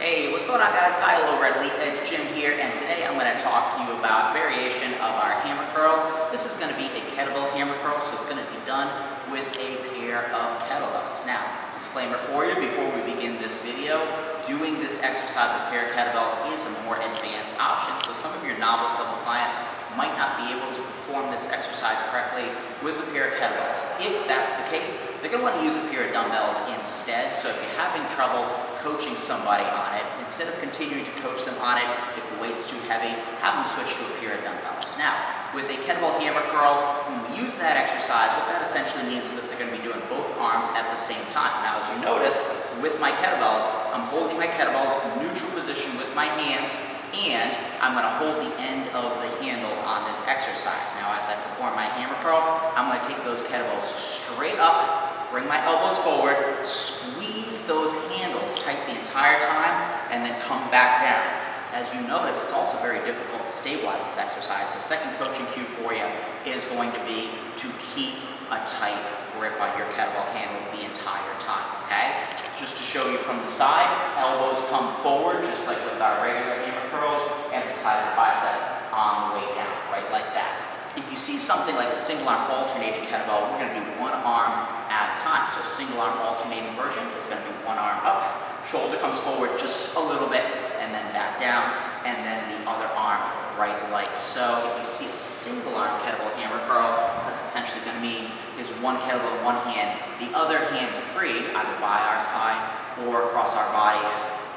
Hey, what's going on guys? Kyle over at Elite Edge Gym here, and today I'm going to talk to you about variation of our hammer curl. This is going to be a kettlebell hammer curl, so it's going to be done with a pair of kettlebells. Now, disclaimer for you before we begin this video, doing this exercise with a pair of kettlebells is a more advanced option. So some of your novice level clients might not be able to perform this exercise correctly with a pair of kettlebells. If that's the case, they're going to want to use a pair of dumbbells instead. So if you're having trouble coaching somebody on it, instead of continuing to coach them on it, if the weight's too heavy, have them switch to a pair of dumbbells. Now, with a kettlebell hammer curl, when we use that exercise, what that essentially means is that they're going to be doing both arms at the same time. Now, as you notice, with my kettlebells, I'm holding my kettlebells in neutral position with my hands, and I'm going to hold the end of the handles on this exercise. Now, as I perform my hammer curl, I'm going to take those kettlebells straight up, bring my elbows forward, squeeze those handles tight the entire time, and then come back down. As you notice, it's also very difficult to stabilize this exercise. So second coaching cue for you is going to be to keep a tight grip on your kettlebell handles the entire time, okay? Just to show you from the side, elbows come forward, just like with our regular hammer curls, emphasize the bicep on the way down, right, like that. If you see something like a single arm alternating kettlebell, we're going to do one arm at a time. So single arm alternating version is going to be one arm up, shoulder comes forward just a little bit, and then back down, and then the other arm right like so. If you see a single arm kettlebell hammer curl, that's essentially going to mean is one kettlebell in one hand, the other hand free, either by our side or across our body,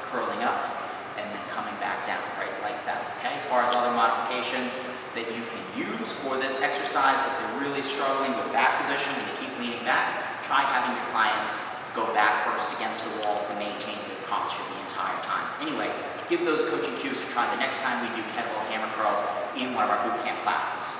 curling up, and then coming back down, right like that, okay? As far as other modifications that you can use for this exercise, if they're really struggling with back position and they keep leaning back, try having your clients go back first against a wall to maintain good posture the entire time. Anyway, give those coaching cues a try the next time we do kettlebell hammer curls in one of our boot camp classes.